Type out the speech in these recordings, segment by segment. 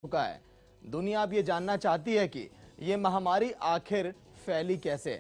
चुका है। दुनिया अब ये जानना चाहती है कि ये महामारी आखिर फैली कैसे।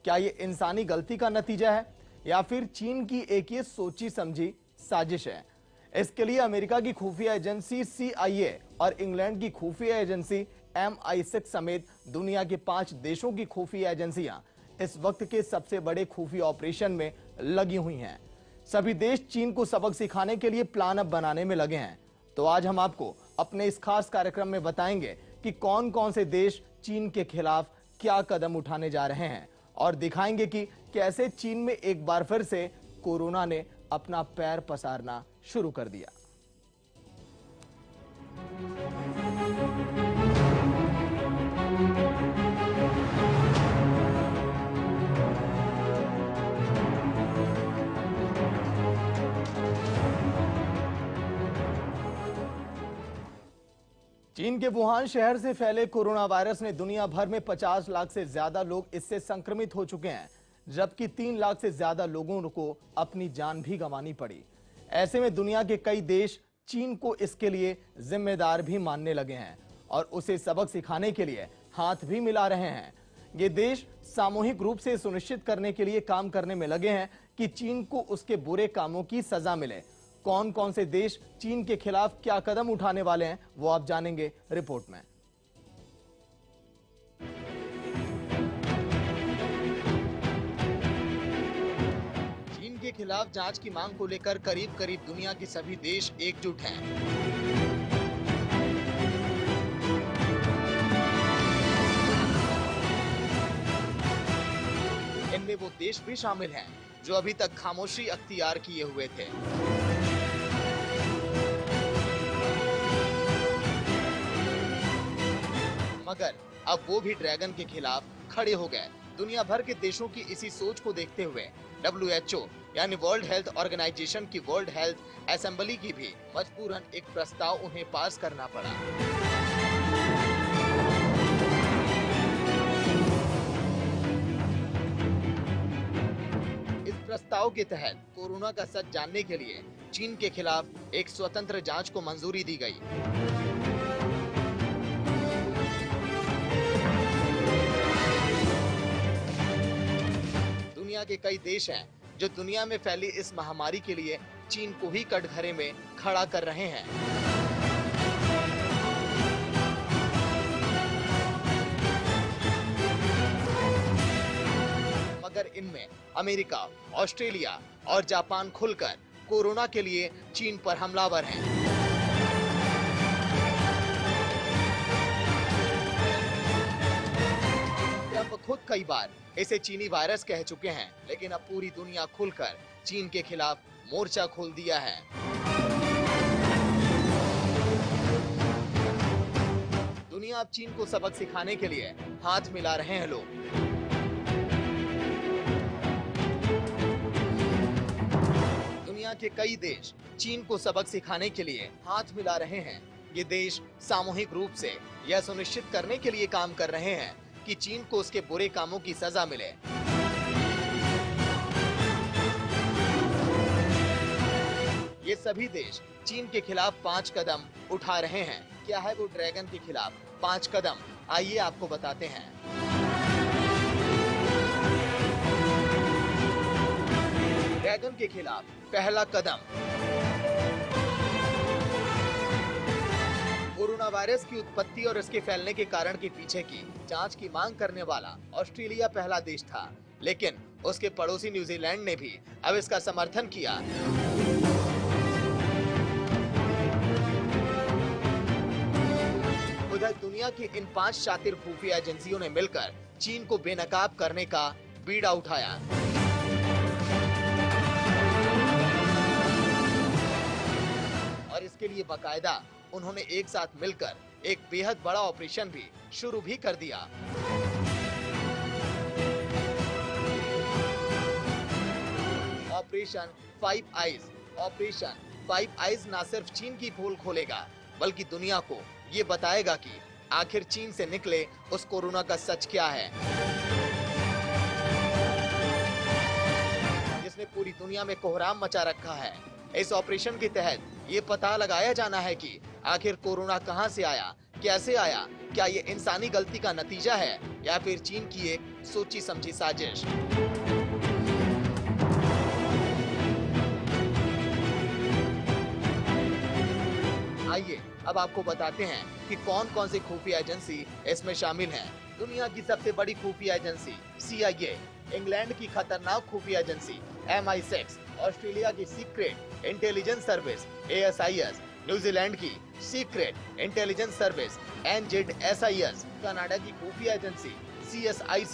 क्या ये इंसानी गलती का नतीजा है या फिर चीन की एक ये सोची समझी साजिश है। इसके लिए अमेरिका की खुफिया एजेंसी CIA और इंग्लैंड की खुफिया एजेंसी MI6 समेत दुनिया के 5 देशों की खुफिया एजेंसियां इस वक्त के सबसे बड़े खुफिया ऑपरेशन में लगी हुई हैं। सभी देश चीन को सबक सिखाने के लिए प्लान अब बनाने में लगे हैं। तो आज हम आपको अपने इस खास कार्यक्रम में बताएंगे कि कौन कौन से देश चीन के खिलाफ क्या कदम उठाने जा रहे हैं और दिखाएंगे कि कैसे चीन में एक बार फिर से कोरोना ने अपना पैर पसारना शुरू कर दिया। चीन के वुहान शहर से फैले कोरोना वायरस ने दुनिया भर में 50 लाख से ज्यादा लोग इससे संक्रमित हो चुके हैं, जबकि 3 लाख से ज्यादा लोगों को अपनी जान भी गंवानी पड़ी। ऐसे में दुनिया के कई देश चीन को इसके लिए जिम्मेदार भी मानने लगे हैं और उसे सबक सिखाने के लिए हाथ भी मिला रहे हैं। ये देश सामूहिक रूप से सुनिश्चित करने के लिए काम करने में लगे हैं कि चीन को उसके बुरे कामों की सजा मिले। कौन कौन से देश चीन के खिलाफ क्या कदम उठाने वाले हैं वो आप जानेंगे रिपोर्ट में। चीन के खिलाफ जांच की मांग को लेकर करीब करीब दुनिया के सभी देश एकजुट हैं। इनमें वो देश भी शामिल हैं जो अभी तक खामोशी अख्तियार किए हुए थे। मगर अब वो भी ड्रैगन के खिलाफ खड़े हो गए। दुनिया भर के देशों की इसी सोच को देखते हुए WHO यानी वर्ल्ड हेल्थ ऑर्गेनाइजेशन की वर्ल्ड हेल्थ असेंबली की भी मजबूरन एक प्रस्ताव उन्हें पास करना पड़ा। इस प्रस्ताव के तहत कोरोना का सच जानने के लिए चीन के खिलाफ एक स्वतंत्र जांच को मंजूरी दी गई। दुनिया के कई देश हैं जो दुनिया में फैली इस महामारी के लिए चीन को ही कटघरे में खड़ा कर रहे हैं। मगर इनमें अमेरिका, ऑस्ट्रेलिया और जापान खुलकर कोरोना के लिए चीन पर हमलावर हैं। ट्रंप खुद कई बार इसे चीनी वायरस कह चुके हैं, लेकिन अब पूरी दुनिया खुलकर चीन के खिलाफ मोर्चा खोल दिया है। दुनिया अब चीन को सबक सिखाने के लिए हाथ मिला रहे हैं लोग। दुनिया के कई देश चीन को सबक सिखाने के लिए हाथ मिला रहे हैं। ये देश सामूहिक रूप से यह सुनिश्चित करने के लिए काम कर रहे हैं कि चीन को उसके बुरे कामों की सजा मिले। ये सभी देश चीन के खिलाफ 5 कदम उठा रहे हैं। क्या है वो ड्रैगन के खिलाफ 5 कदम, आइए आपको बताते हैं। ड्रैगन के खिलाफ पहला कदम, कोरोना वायरस की उत्पत्ति और इसके फैलने के कारण के पीछे की जांच की मांग करने वाला ऑस्ट्रेलिया पहला देश था, लेकिन उसके पड़ोसी न्यूजीलैंड ने भी अब इसका समर्थन किया। उधर दुनिया की इन 5 शातिर खुफिया एजेंसियों ने मिलकर चीन को बेनकाब करने का बीड़ा उठाया। और इसके लिए बाकायदा उन्होंने एक साथ मिलकर एक बेहद बड़ा ऑपरेशन भी शुरू भी कर दिया। ऑपरेशन फाइव आइज न सिर्फ चीन की पोल खोलेगा, बल्कि दुनिया को ये बताएगा कि आखिर चीन से निकले उस कोरोना का सच क्या है, जिसने पूरी दुनिया में कोहराम मचा रखा है। इस ऑपरेशन के तहत ये पता लगाया जाना है कि आखिर कोरोना कहां से आया, कैसे आया? क्या ये इंसानी गलती का नतीजा है या फिर चीन की एक सोची समझी साजिश? आइए अब आपको बताते हैं कि कौन कौन सी खुफिया एजेंसी इसमें शामिल हैं। दुनिया की सबसे बड़ी खुफिया एजेंसी CIA, इंग्लैंड की खतरनाक खुफिया एजेंसी MI6, ऑस्ट्रेलिया की secret intelligence service ASIS, New Zealand की secret intelligence service NZSIS, Canada की खुफिया एजेंसी CSIC।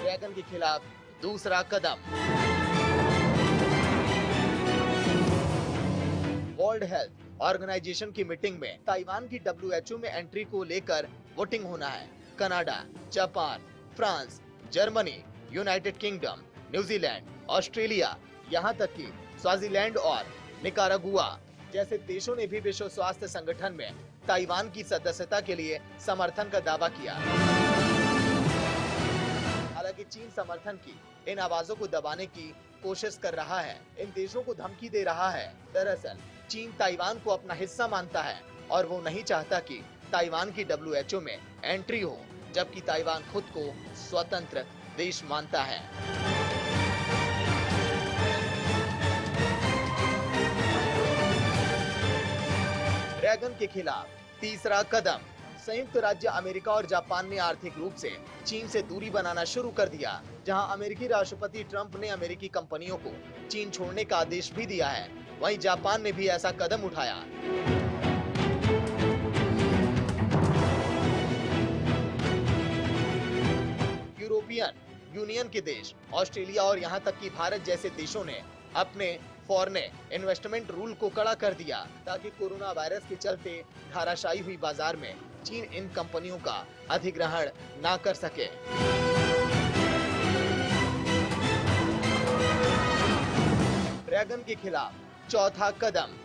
ड्रैगन के खिलाफ दूसरा कदम। वर्ल्ड हेल्थ ऑर्गेनाइजेशन की मीटिंग में ताइवान की WHO में एंट्री को लेकर वोटिंग होना है। Canada, Japan, France, Germany, United Kingdom, New Zealand, Australia, यहाँ तक कि स्वाजीलैंड और निकारागुआ जैसे देशों ने भी विश्व स्वास्थ्य संगठन में ताइवान की सदस्यता के लिए समर्थन का दावा किया। हालांकि चीन समर्थन की इन आवाजों को दबाने की कोशिश कर रहा है, इन देशों को धमकी दे रहा है। दरअसल चीन ताइवान को अपना हिस्सा मानता है और वो नहीं चाहता कि ताइवान की WHO में एंट्री हो, जबकि ताइवान खुद को स्वतंत्र देश मानता है। ड्रैगन के खिलाफ तीसरा कदम। संयुक्त राज्य अमेरिका और जापान ने आर्थिक रूप से चीन से दूरी बनाना शुरू कर दिया। जहां अमेरिकी राष्ट्रपति ट्रंप ने अमेरिकी कंपनियों को चीन छोड़ने का आदेश भी दिया है, वहीं जापान ने भी ऐसा कदम उठाया। यूरोपियन यूनियन के देश, ऑस्ट्रेलिया और यहां तक कि भारत जैसे देशों ने अपने फॉरेन इन्वेस्टमेंट रूल को कड़ा कर दिया ताकि कोरोना वायरस के चलते धाराशायी हुई बाजार में चीन इन कंपनियों का अधिग्रहण ना कर सके। ड्रैगन के खिलाफ चौथा कदम।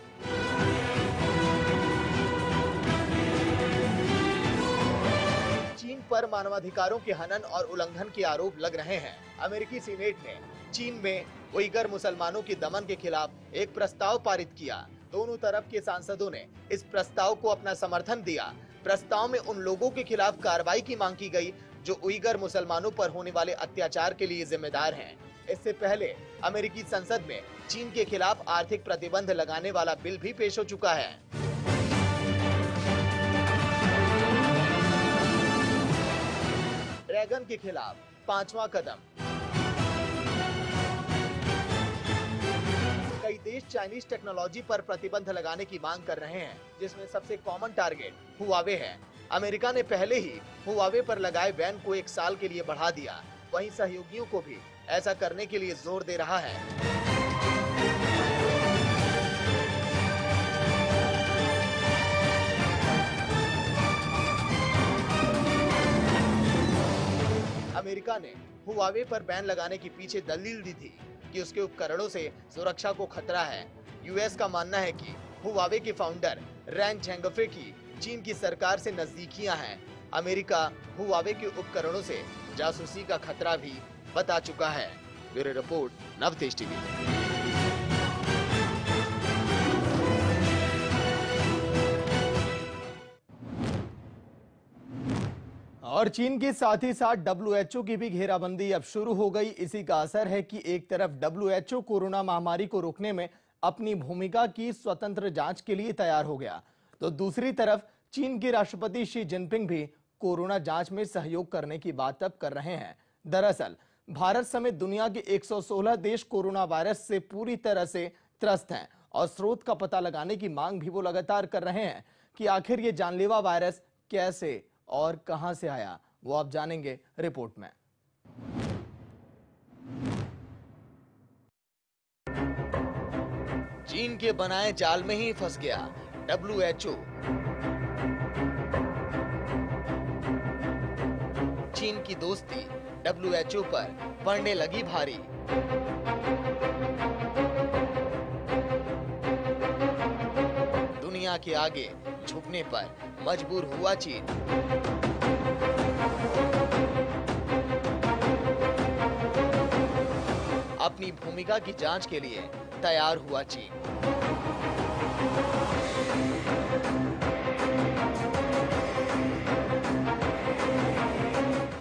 चीन पर मानवाधिकारों के हनन और उल्लंघन के आरोप लग रहे हैं। अमेरिकी सीनेट ने चीन में उइगर मुसलमानों के दमन के खिलाफ एक प्रस्ताव पारित किया। दोनों तरफ के सांसदों ने इस प्रस्ताव को अपना समर्थन दिया। प्रस्ताव में उन लोगों के खिलाफ कार्रवाई की मांग की गई जो उइगर मुसलमानों पर होने वाले अत्याचार के लिए जिम्मेदार हैं। इससे पहले अमेरिकी संसद में चीन के खिलाफ आर्थिक प्रतिबंध लगाने वाला बिल भी पेश हो चुका है। ड्रैगन के खिलाफ पांचवा कदम। कई देश चाइनीज टेक्नोलॉजी पर प्रतिबंध लगाने की मांग कर रहे हैं, जिसमें सबसे कॉमन टारगेट हुआवे है। अमेरिका ने पहले ही हुआवे पर लगाए बैन को 1 साल के लिए बढ़ा दिया। वहीं सहयोगियों को भी ऐसा करने के लिए जोर दे रहा है। अमेरिका ने हुआवे पर बैन लगाने के पीछे दलील दी थी कि उसके उपकरणों से सुरक्षा को खतरा है। यूएस का मानना है कि हुआवे के फाउंडर रैंग झेंगफे की चीन की सरकार से नजदीकियां हैं। अमेरिका हुआवे के उपकरणों से जासूसी का खतरा भी बता चुका है। Bureau report, Navtej TV. और चीन के साथ ही साथ WHO की भी घेराबंदी अब शुरू हो गई। इसी का असर है कि एक तरफ WHO कोरोना महामारी को रोकने में अपनी भूमिका की स्वतंत्र जांच के लिए तैयार हो गया, तो दूसरी तरफ चीन के राष्ट्रपति शी जिनपिंग भी कोरोना जांच में सहयोग करने की बात अब कर रहे हैं। दरअसल भारत समेत दुनिया के 116 देश कोरोना वायरस से पूरी तरह से त्रस्त हैं और स्रोत का पता लगाने की मांग भी वो लगातार कर रहे हैं कि आखिर ये जानलेवा वायरस कैसे और कहां से आया, वो आप जानेंगे रिपोर्ट में। चीन के बनाए जाल में ही फंस गया WHO। चीन की दोस्ती WHO पर पड़ने लगी भारी। दुनिया के आगे झुकने पर मजबूर हुआ चीन। अपनी भूमिका की जांच के लिए तैयार हुआ चीन।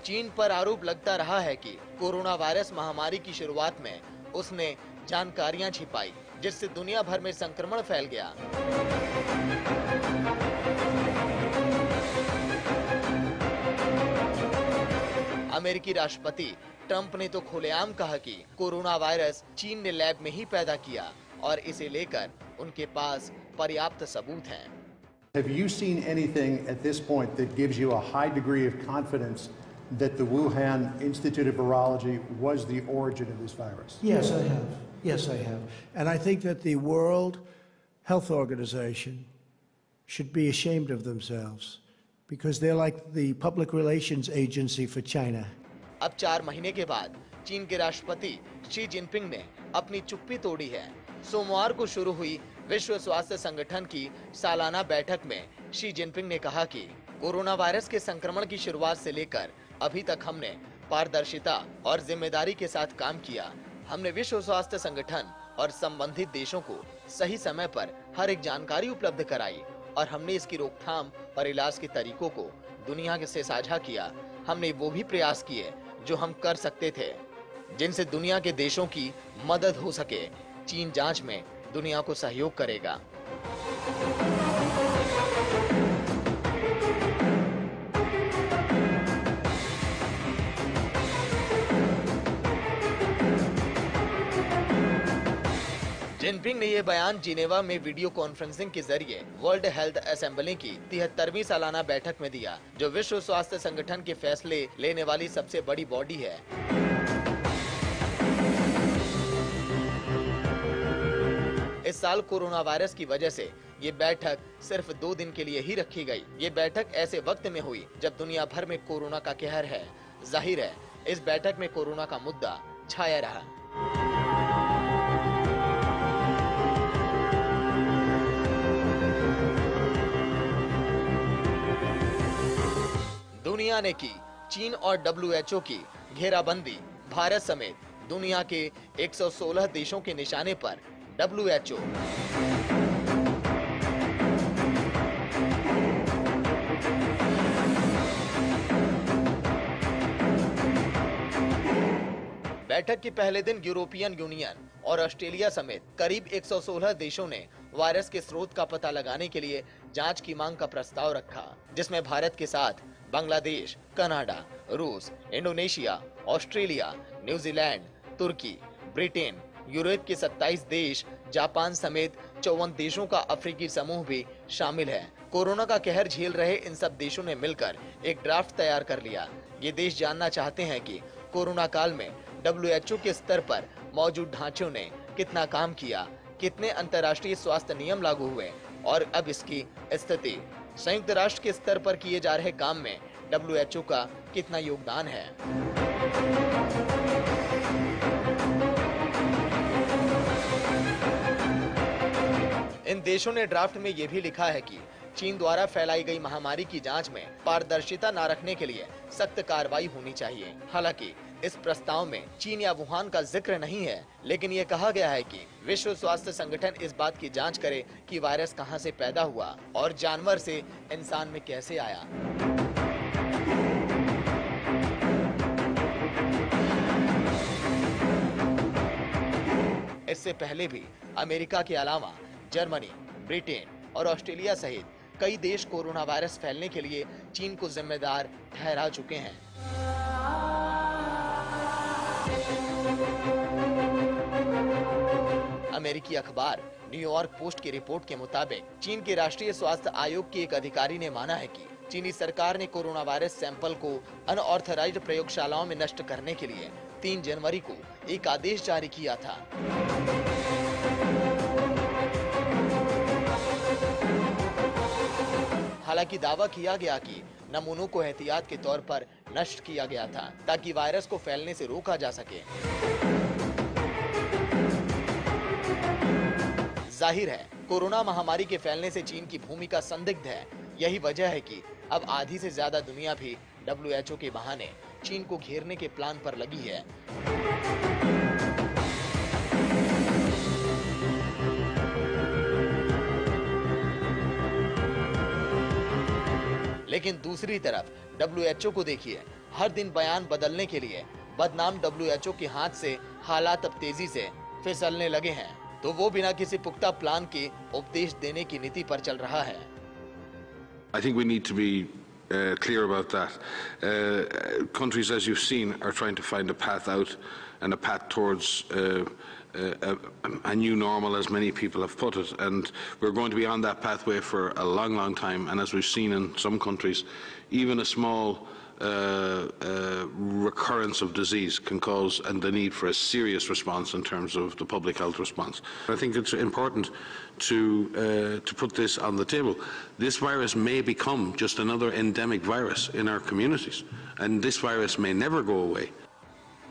चीन पर आरोप लगता रहा है कि कोरोना वायरस महामारी की शुरुआत में उसने जानकारियां छिपाई, जिससे दुनिया भर में संक्रमण फैल गया। अमेरिकी राष्ट्रपति ट्रंप ने तो खुलेआम कहा कि कोरोना वायरस चीन ने लैब में ही पैदा किया और इसे लेकर उनके पास पर्याप्त सबूत हैं। Have you seen anything at this point that gives you a high degree of confidence that the Wuhan Institute of Virology was the origin of this virus? Yes, I have. Yes, I have. And I think that the World Health Organization should be ashamed of themselves because they're like the public relations agency for China. अब 4 महीने के बाद चीन के राष्ट्रपति Xi Jinping ने अपनी चुप्पी तोड़ी है। सोमवार को शुरू हुई विश्व स्वास्थ्य संगठन की सालाना बैठक में शी जिनपिंग ने कहा कि कोरोना वायरस के संक्रमण की शुरुआत से लेकर अभी तक हमने पारदर्शिता और जिम्मेदारी के साथ काम किया। हमने विश्व स्वास्थ्य संगठन और संबंधित देशों को सही समय पर हर एक जानकारी उपलब्ध कराई और हमने इसकी रोकथाम और इलाज के तरीकों को दुनिया से साझा किया। हमने वो भी प्रयास किए जो हम कर सकते थे, जिनसे दुनिया के देशों की मदद हो सके। चीन जांच में दुनिया को सहयोग करेगा। जिनपिंग ने यह बयान जिनेवा में वीडियो कॉन्फ्रेंसिंग के जरिए वर्ल्ड हेल्थ असेंबली की 73वीं सालाना बैठक में दिया, जो विश्व स्वास्थ्य संगठन के फैसले लेने वाली सबसे बड़ी बॉडी है। इस साल कोरोना वायरस की वजह से ये बैठक सिर्फ 2 दिन के लिए ही रखी गई। ये बैठक ऐसे वक्त में हुई जब दुनिया भर में कोरोना का कहर है। जाहिर है इस बैठक में कोरोना का मुद्दा छाया रहा। दुनिया ने की चीन और WHO की घेराबंदी। भारत समेत दुनिया के 116 देशों के निशाने पर WHO। बैठक के पहले दिन यूरोपियन यूनियन और ऑस्ट्रेलिया समेत करीब 116 देशों ने वायरस के स्रोत का पता लगाने के लिए जांच की मांग का प्रस्ताव रखा, जिसमें भारत के साथ बांग्लादेश, कनाडा, रूस, इंडोनेशिया, ऑस्ट्रेलिया, न्यूजीलैंड, तुर्की, ब्रिटेन, यूरोप के 27 देश, जापान समेत 54 देशों का अफ्रीकी समूह भी शामिल है। कोरोना का कहर झेल रहे इन सब देशों ने मिलकर एक ड्राफ्ट तैयार कर लिया। ये देश जानना चाहते हैं कि कोरोना काल में WHO के स्तर पर मौजूद ढांचों ने कितना काम किया, कितने अंतर्राष्ट्रीय स्वास्थ्य नियम लागू हुए और अब इसकी स्थिति। संयुक्त राष्ट्र के स्तर पर किए जा रहे काम में WHO का कितना योगदान है। इन देशों ने ड्राफ्ट में यह भी लिखा है कि चीन द्वारा फैलाई गई महामारी की जांच में पारदर्शिता न रखने के लिए सख्त कार्रवाई होनी चाहिए। हालांकि इस प्रस्ताव में चीन या वुहान का जिक्र नहीं है, लेकिन ये कहा गया है कि विश्व स्वास्थ्य संगठन इस बात की जांच करे कि वायरस कहां से पैदा हुआ और जानवर से इंसान में कैसे आया। इससे पहले भी अमेरिका के अलावा जर्मनी, ब्रिटेन और ऑस्ट्रेलिया सहित कई देश कोरोना वायरस फैलने के लिए चीन को जिम्मेदार ठहरा चुके हैं। अमेरिकी अखबार न्यूयॉर्क पोस्ट की रिपोर्ट के मुताबिक चीन के राष्ट्रीय स्वास्थ्य आयोग के एक अधिकारी ने माना है कि चीनी सरकार ने कोरोना वायरस सैंपल को अनऑथराइज्ड प्रयोगशालाओं में नष्ट करने के लिए 3 जनवरी को एक आदेश जारी किया था। हालांकि दावा किया गया कि नमूनों को एहतियात के तौर पर नष्ट किया गया था ताकि वायरस को फैलने से रोका जा सके। जाहिर है कोरोना महामारी के फैलने से चीन की भूमिका संदिग्ध है। यही वजह है कि अब आधी से ज्यादा दुनिया भी WHO के बहाने चीन को घेरने के प्लान पर लगी है। लेकिन दूसरी तरफ WHO को देखिए, हर दिन बयान बदलने के लिए बदनाम WHO के हाथ से हालात अब तेजी से फिसलने लगे हैं, तो वो बिना किसी पुख्ता प्लान के उपदेश देने की नीति पर चल रहा है। I think we need to be clear about that. Countries, as you've seen, are trying to find a path out and a path towards a new normal, as many people have put it. And we're going to be on that pathway for a long, long time. And as we've seen in some countries, even a small recurrence of disease can cause the need for a serious response in terms of the public health response. I think it's important to put this on the table. This virus may become just another endemic virus in our communities, and this virus may never go away.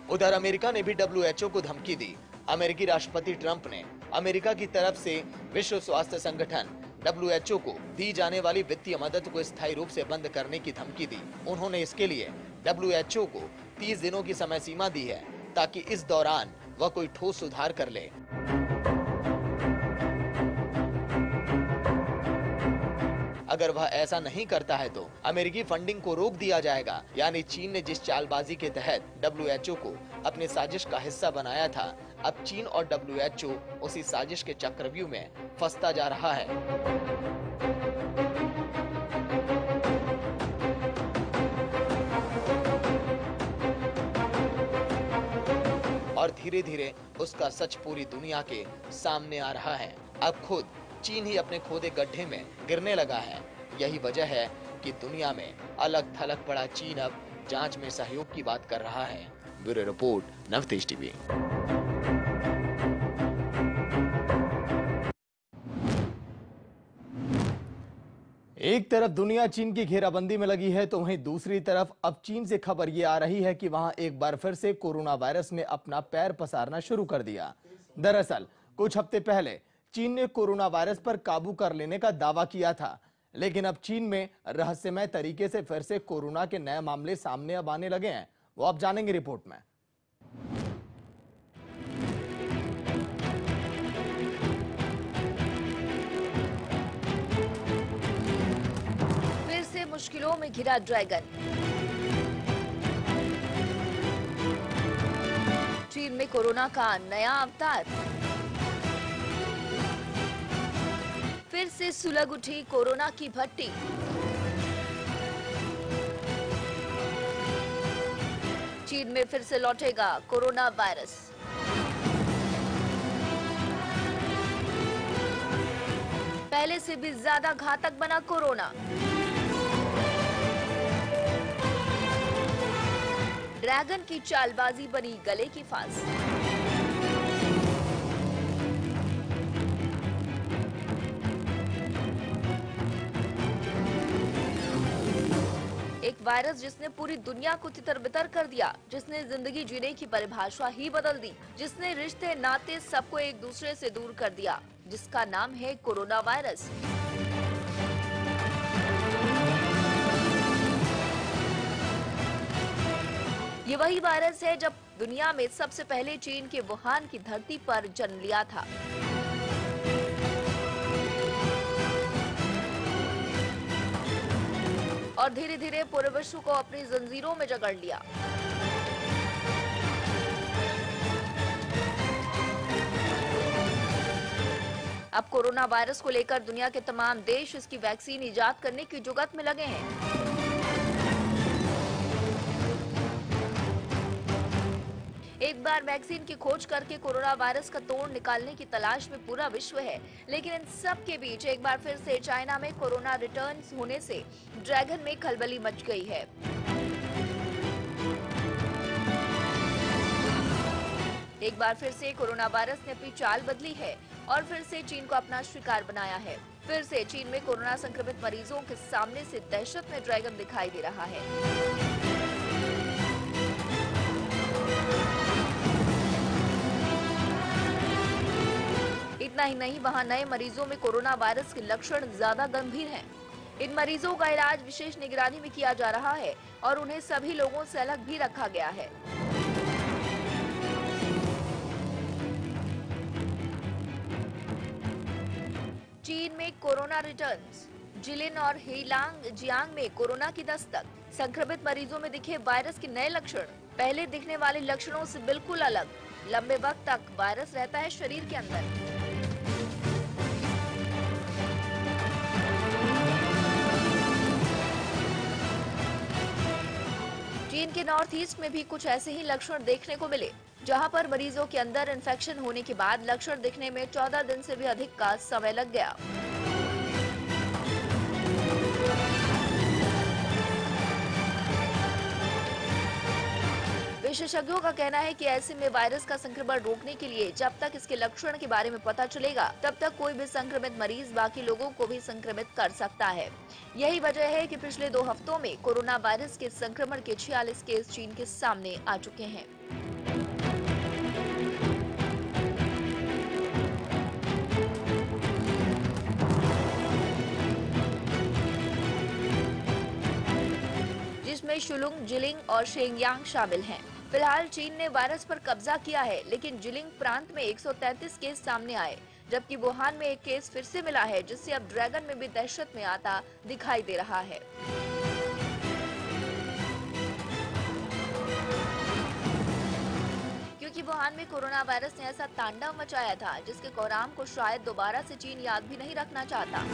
उधर America ने भी WHO को धमकी दी। अमेरिकी राष्ट्रपति Trump ने America की तरफ से विश्व स्वास्थ्य संगठन WHO को दी जाने वाली वित्तीय मदद को स्थायी रूप से बंद करने की धमकी दी। उन्होंने इसके लिए WHO को 30 दिनों की समय सीमा दी है, ताकि इस दौरान वह कोई ठोस सुधार कर ले। अगर वह ऐसा नहीं करता है तो अमेरिकी फंडिंग को रोक दिया जाएगा। यानी चीन ने जिस चालबाजी के तहत WHO को अपने साजिश का हिस्सा बनाया था, अब चीन और WHO उसी साजिश के चक्रव्यूह में फंसता जा रहा है। और धीरे धीरे उसका सच पूरी दुनिया के सामने आ रहा है। अब खुद चीन ही अपने खोदे गड्ढे में गिरने लगा है। यही वजह है कि दुनिया में अलग थलग पड़ा चीन अब जांच में सहयोग की बात कर रहा है। Bureau report, Navtej TV. एक तरफ दुनिया चीन की घेराबंदी में लगी है, तो वहीं दूसरी तरफ अब चीन से खबर ये आ रही है कि वहां एक बार फिर से कोरोना वायरस ने अपना पैर पसारना शुरू कर दिया। दरअसल कुछ हफ्ते पहले चीन ने कोरोना वायरस पर काबू कर लेने का दावा किया था, लेकिन अब चीन में रहस्यमय तरीके से फिर से कोरोना के नए मामले सामने अब आने लगे हैं। वो आप जानेंगे रिपोर्ट में। फिर से मुश्किलों में घिरा ड्रैगन। चीन में कोरोना का नया अवतार। फिर से सुलग उठी कोरोना की भट्टी। चीन में फिर से लौटेगा कोरोना वायरस। पहले से भी ज्यादा घातक बना कोरोना। ड्रैगन की चालबाजी बनी गले की फांस। एक वायरस जिसने पूरी दुनिया को तितर-बितर कर दिया, जिसने जिंदगी जीने की परिभाषा ही बदल दी, जिसने रिश्ते नाते सबको एक दूसरे से दूर कर दिया, जिसका नाम है कोरोना वायरस। ये वही वायरस है जब दुनिया में सबसे पहले चीन के वुहान की धरती पर जन्म लिया था। और धीरे धीरे पूरे विश्व को अपनी जंजीरों में जकड़ लिया। अब कोरोना वायरस को लेकर दुनिया के तमाम देश इसकी वैक्सीन इजाद करने की जुगत में लगे हैं। एक बार वैक्सीन की खोज करके कोरोना वायरस का तोड़ निकालने की तलाश में पूरा विश्व है, लेकिन इन सब के बीच एक बार फिर से चाइना में कोरोना रिटर्न्स होने से ड्रैगन में खलबली मच गई है। एक बार फिर से कोरोना वायरस ने अपनी चाल बदली है और फिर से चीन को अपना शिकार बनाया है। फिर से चीन में कोरोना संक्रमित मरीजों के सामने से दहशत में ड्रैगन दिखाई दे रहा है। इतना ही नहीं, वहां नए मरीजों में कोरोना वायरस के लक्षण ज्यादा गंभीर हैं। इन मरीजों का इलाज विशेष निगरानी में किया जा रहा है और उन्हें सभी लोगों से अलग भी रखा गया है। चीन में कोरोना रिटर्न्स, जिलिन और हेइलांग जियांग में कोरोना की दस्तक। संक्रमित मरीजों में दिखे वायरस के नए लक्षण, पहले दिखने वाले लक्षणों से बिल्कुल अलग। लंबे वक्त तक वायरस रहता है शरीर के अंदर। चीन के नॉर्थ ईस्ट में भी कुछ ऐसे ही लक्षण देखने को मिले, जहां पर मरीजों के अंदर इन्फेक्शन होने के बाद लक्षण दिखने में 14 दिन से भी अधिक का समय लग गया। विशेषज्ञों का कहना है कि ऐसे में वायरस का संक्रमण रोकने के लिए जब तक इसके लक्षण के बारे में पता चलेगा, तब तक कोई भी संक्रमित मरीज बाकी लोगों को भी संक्रमित कर सकता है। यही वजह है कि पिछले 2 हफ्तों में कोरोना वायरस के संक्रमण के 46 केस चीन के सामने आ चुके हैं। जिसमें शुलुंग, जिलिंग और शेंगयांग शामिल हैं। फिलहाल चीन ने वायरस पर कब्जा किया है, लेकिन जिलिंग प्रांत में 133 केस सामने आए, जबकि वुहान में एक केस फिर से मिला है, जिससे अब ड्रैगन में भी दहशत में आता दिखाई दे रहा है। क्योंकि वुहान में कोरोना वायरस ने ऐसा तांडव मचाया था, जिसके कोराम को शायद दोबारा से चीन याद भी नहीं रखना चाहता।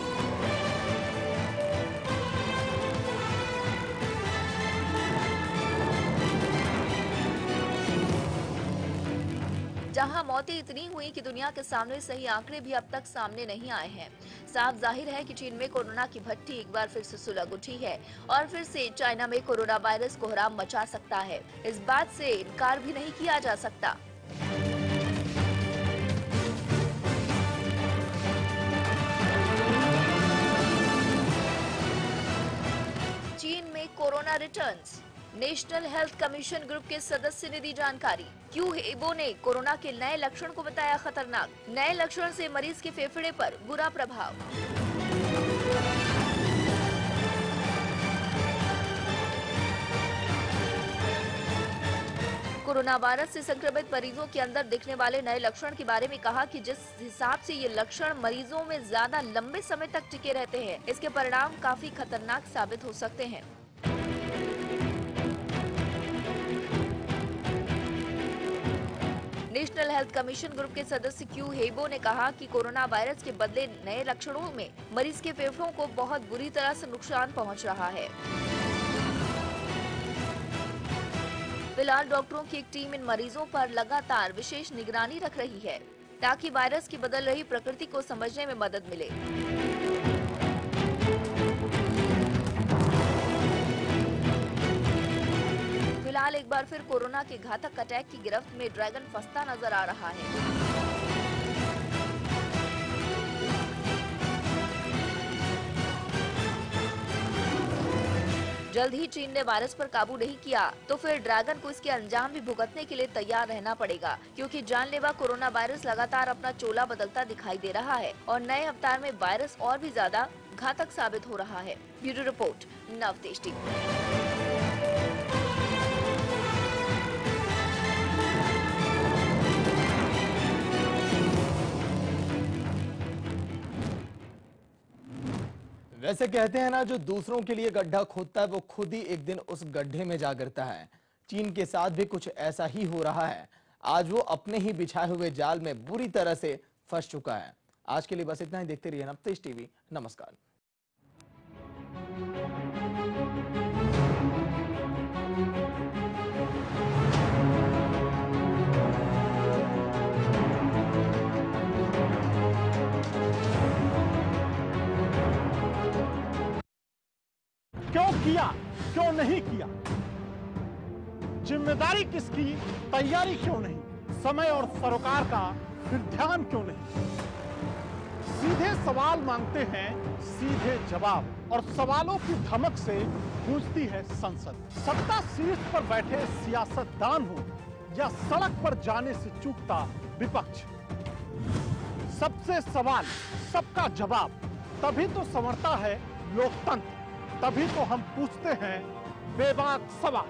जहां मौतें इतनी हुई कि दुनिया के सामने सही आंकड़े भी अब तक सामने नहीं आए हैं। साफ जाहिर है कि चीन में कोरोना की भट्टी एक बार फिर से सुलग उठी है और फिर से चाइना में कोरोना वायरस कोहराम मचा सकता है। इस बात से इनकार भी नहीं किया जा सकता। चीन में corona returns. National health commission group के सदस्य ने दी जानकारी। क्यू हेबो ने कोरोना के नए लक्षण को बताया खतरनाक। नए लक्षण से मरीज के फेफड़े पर बुरा प्रभाव। कोरोना वायरस से संक्रमित मरीजों के अंदर दिखने वाले नए लक्षण के बारे में कहा कि जिस हिसाब से ये लक्षण मरीजों में ज्यादा लंबे समय तक टिके रहते हैं, इसके परिणाम काफी खतरनाक साबित हो सकते हैं। नेशनल हेल्थ कमीशन ग्रुप के सदस्य क्यू हेबो ने कहा कि कोरोना वायरस के बदले नए लक्षणों में मरीज के फेफड़ों को बहुत बुरी तरह से नुकसान पहुंच रहा है। फिलहाल डॉक्टरों की एक टीम इन मरीजों पर लगातार विशेष निगरानी रख रही है, ताकि वायरस की बदल रही प्रकृति को समझने में मदद मिले। फिलहाल एक बार फिर कोरोना के घातक अटैक की गिरफ्त में ड्रैगन फंसता नजर आ रहा है। जल्द ही चीन ने वायरस पर काबू नहीं किया तो फिर ड्रैगन को इसके अंजाम भी भुगतने के लिए तैयार रहना पड़ेगा, क्योंकि जानलेवा कोरोना वायरस लगातार अपना चोला बदलता दिखाई दे रहा है और नए अवतार में वायरस और भी ज्यादा घातक साबित हो रहा है। Bureau report, Navtej TV. वैसे कहते हैं ना, जो दूसरों के लिए गड्ढा खोदता है वो खुद ही एक दिन उस गड्ढे में जा गिरता है। चीन के साथ भी कुछ ऐसा ही हो रहा है। आज वो अपने ही बिछाए हुए जाल में बुरी तरह से फंस चुका है। आज के लिए बस इतना ही। देखते रहिए नवतेज टीवी। नमस्कार। क्यों किया, क्यों नहीं किया, जिम्मेदारी किसकी, तैयारी क्यों नहीं, समय और सरोकार का फिर ध्यान क्यों नहीं। सीधे सवाल मांगते हैं सीधे जवाब, और सवालों की धमक से गूंजती है संसद। सत्ता शीर्ष पर बैठे सियासतदान हो या सड़क पर जाने से चूकता विपक्ष, सबसे सवाल, सबका जवाब, तभी तो संवरता है लोकतंत्र। तभी तो हम पूछते हैं बेबाक सवाल।